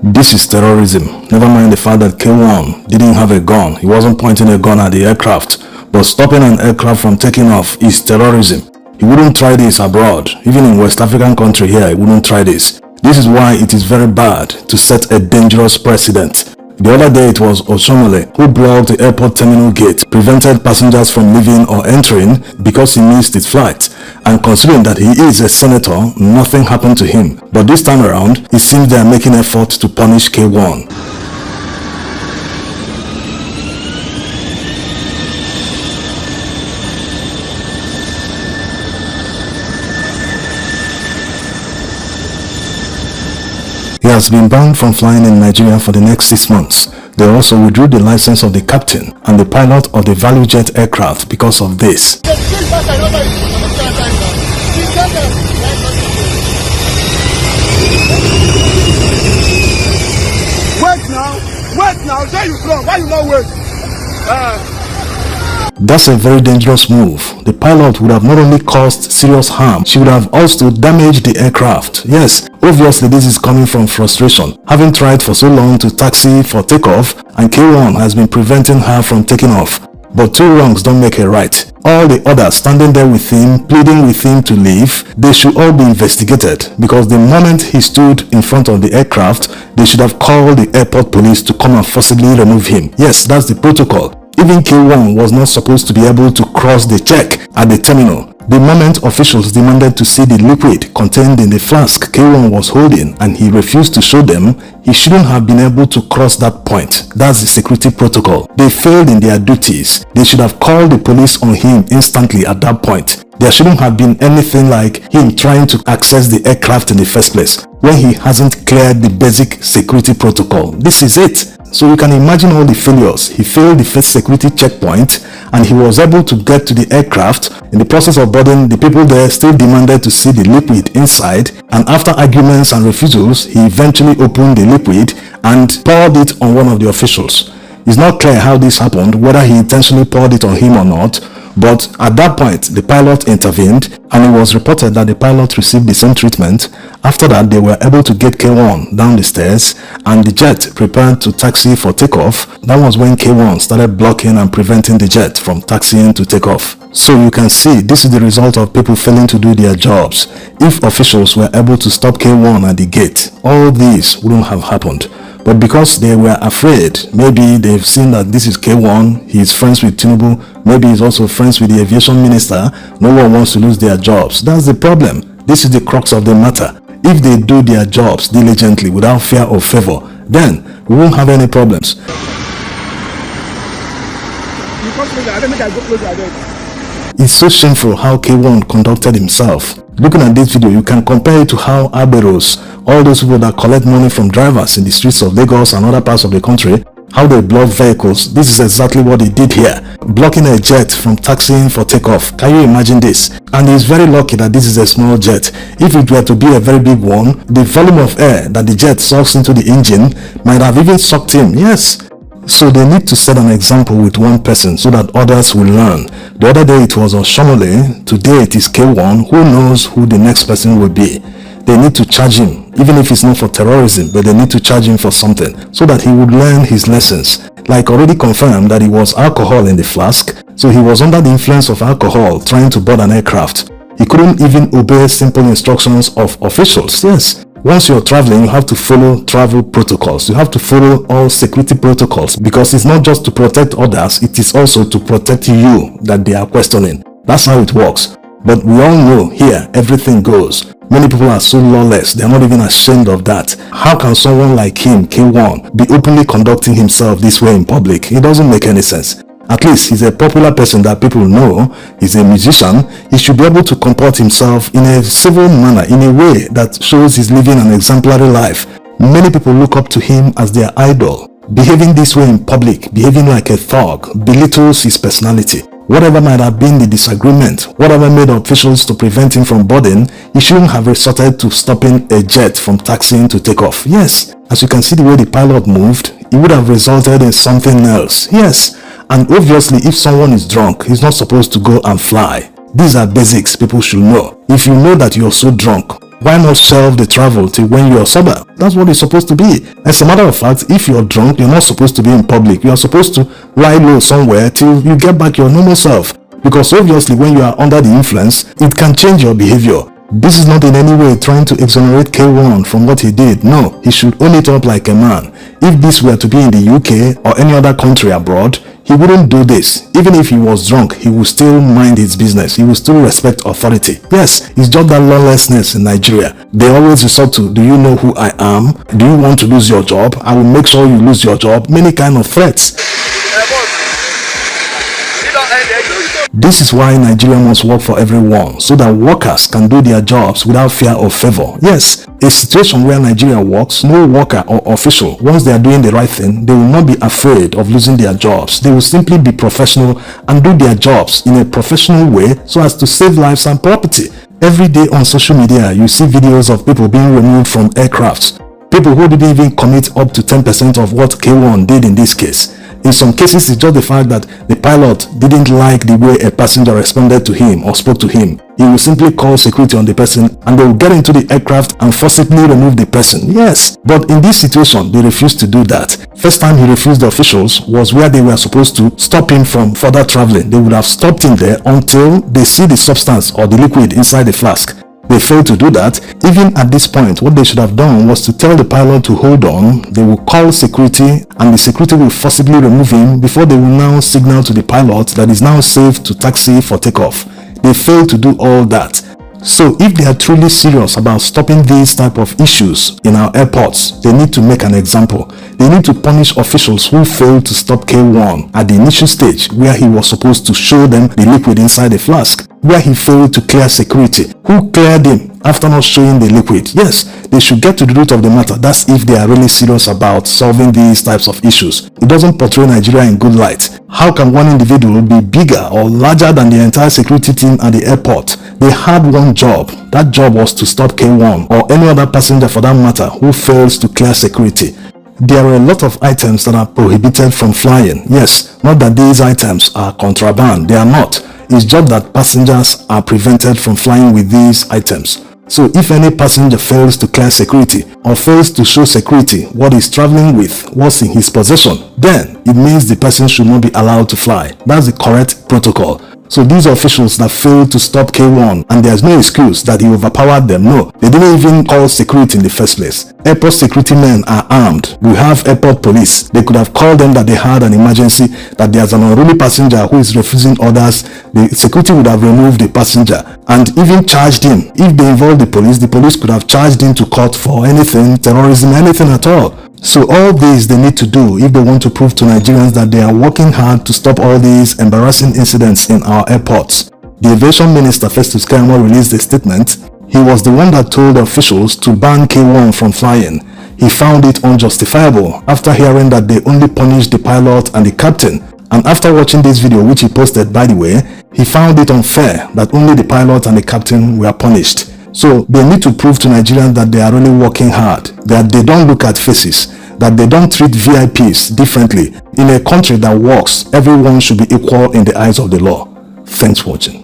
This is terrorism. Never mind the fact that K1 didn't have a gun. He wasn't pointing a gun at the aircraft. But stopping an aircraft from taking off is terrorism. He wouldn't try this abroad. Even in West African country here, he wouldn't try this. This is why it is very bad to set a dangerous precedent. The other day it was Oshomole who blocked the airport terminal gate, prevented passengers from leaving or entering because he missed his flight. And considering that he is a senator, nothing happened to him. But this time around, it seems they are making effort to punish K1. He has been banned from flying in Nigeria for the next 6 months. They also withdrew the license of the captain and the pilot of the value jet aircraft because of this. Wait now, say you come, why you not wait? That's a very dangerous move. The pilot would have not only caused serious harm, she would have also damaged the aircraft. Yes, obviously this is coming from frustration, having tried for so long to taxi for takeoff, and K1 has been preventing her from taking off. But two wrongs don't make a right. All the others standing there with him, pleading with him to leave, they should all be investigated, because the moment he stood in front of the aircraft, they should have called the airport police to come and forcibly remove him. Yes, that's the protocol. Even K1 was not supposed to be able to cross the check at the terminal. The moment officials demanded to see the liquid contained in the flask K1 was holding and he refused to show them, he shouldn't have been able to cross that point. That's the security protocol. They failed in their duties. They should have called the police on him instantly at that point. There shouldn't have been anything like him trying to access the aircraft in the first place when he hasn't cleared the basic security protocol. This is it. So you can imagine all the failures. He failed the first security checkpoint and he was able to get to the aircraft. In the process of boarding, the people there still demanded to see the liquid inside, and after arguments and refusals, he eventually opened the liquid and poured it on one of the officials. It's not clear how this happened, whether he intentionally poured it on him or not, but at that point, the pilot intervened and it was reported that the pilot received the same treatment. After that, they were able to get K1 down the stairs and the jet prepared to taxi for takeoff. That was when K1 started blocking and preventing the jet from taxiing to take off. So you can see this is the result of people failing to do their jobs. If officials were able to stop K1 at the gate, all this wouldn't have happened. But because they were afraid, maybe they've seen that this is K1, he's friends with Tinubu, maybe he's also friends with the aviation minister, no one wants to lose their jobs. That's the problem. This is the crux of the matter. If they do their jobs diligently without fear or favor, then we won't have any problems. It's so shameful how K1 conducted himself. Looking at this video, you can compare it to how Aberos, all those people that collect money from drivers in the streets of Lagos and other parts of the country, how they block vehicles. This is exactly what they did here, blocking a jet from taxiing for takeoff. Can you imagine this? And he's very lucky that this is a small jet. If it were to be a very big one, the volume of air that the jet sucks into the engine might have even sucked him. Yes. So they need to set an example with one person so that others will learn. The other day it was Oshomole, today it is K1. Who knows who the next person will be? They need to charge him, even if it's not for terrorism, but they need to charge him for something so that he would learn his lessons. Like already confirmed that it was alcohol in the flask, so he was under the influence of alcohol trying to board an aircraft. He couldn't even obey simple instructions of officials. Yes. Once you're traveling, you have to follow travel protocols. You have to follow all security protocols because it's not just to protect others, it is also to protect you that they are questioning. That's how it works. But we all know here, everything goes. Many people are so lawless, they're not even ashamed of that. How can someone like him, K1, be openly conducting himself this way in public? It doesn't make any sense. At least he's a popular person that people know. He's a musician. He should be able to comport himself in a civil manner, in a way that shows he's living an exemplary life. Many people look up to him as their idol. Behaving this way in public, behaving like a thug, belittles his personality. Whatever might have been the disagreement, whatever made officials to prevent him from boarding, he shouldn't have resorted to stopping a jet from taxiing to take off. Yes, as you can see the way the pilot moved, it would have resulted in something else. Yes, and obviously if someone is drunk, he's not supposed to go and fly. These are basics people should know. If you know that you're so drunk, why not shelve the travel till when you're sober? That's what it's supposed to be. As a matter of fact, if you're drunk, you're not supposed to be in public. You're supposed to lie low somewhere till you get back your normal self. Because obviously when you are under the influence, it can change your behavior. This is not in any way trying to exonerate K1 from what he did. No, he should own it up like a man. If this were to be in the UK or any other country abroad, he wouldn't do this. Even if he was drunk, he would still mind his business. He would still respect authority. Yes, it's just that lawlessness in Nigeria. They always resort to, do you know who I am? Do you want to lose your job? I will make sure you lose your job. Many kind of threats. This is why Nigeria must work for everyone, so that workers can do their jobs without fear or favor. Yes, a situation where Nigeria works, no worker or official, once they are doing the right thing, they will not be afraid of losing their jobs. They will simply be professional and do their jobs in a professional way so as to save lives and property. Every day on social media, you see videos of people being removed from aircrafts. People who didn't even commit up to 10% of what K1 did in this case. In some cases, it's just the fact that the pilot didn't like the way a passenger responded to him or spoke to him. He will simply call security on the person and they will get into the aircraft and forcibly remove the person. Yes, but in this situation, they refused to do that. First time he refused the officials was where they were supposed to stop him from further traveling. They would have stopped him there until they see the substance or the liquid inside the flask. They failed to do that. Even at this point, what they should have done was to tell the pilot to hold on. They will call security and the security will forcibly remove him before they will now signal to the pilot that is now safe to taxi for takeoff. They failed to do all that. So if they are truly serious about stopping these type of issues in our airports, they need to make an example. They need to punish officials who failed to stop K1 at the initial stage where he was supposed to show them the liquid inside the flask, where he failed to clear security. Who cleared him after not showing the liquid? Yes, they should get to the root of the matter. That's if they are really serious about solving these types of issues. It doesn't portray Nigeria in good light. How can one individual be bigger or larger than the entire security team at the airport? They had one job. That job was to stop K1 or any other passenger for that matter who fails to clear security. There are a lot of items that are prohibited from flying. Yes, not that these items are contraband. They are not. It's just that passengers are prevented from flying with these items. So if any passenger fails to clear security or fails to show security what he's traveling with, what's in his possession, then it means the person should not be allowed to fly. That's the correct protocol. So these officials that failed to stop K1, and there's no excuse that he overpowered them. No, they didn't even call security in the first place. Airport security men are armed. We have airport police. They could have called them that they had an emergency, that there's an unruly passenger who is refusing orders. The security would have removed the passenger and even charged him. If they involved the police could have charged him to court for anything, terrorism, anything at all. So all these they need to do if they want to prove to Nigerians that they are working hard to stop all these embarrassing incidents in our airports. The Aviation Minister Festus Keyamo released a statement. He was the one that told officials to ban K1 from flying. He found it unjustifiable after hearing that they only punished the pilot and the captain. And after watching this video, which he posted by the way, he found it unfair that only the pilot and the captain were punished. So they need to prove to Nigerians that they are really working hard, that they don't look at faces, that they don't treat VIPs differently. In a country that works, everyone should be equal in the eyes of the law. Thanks for watching.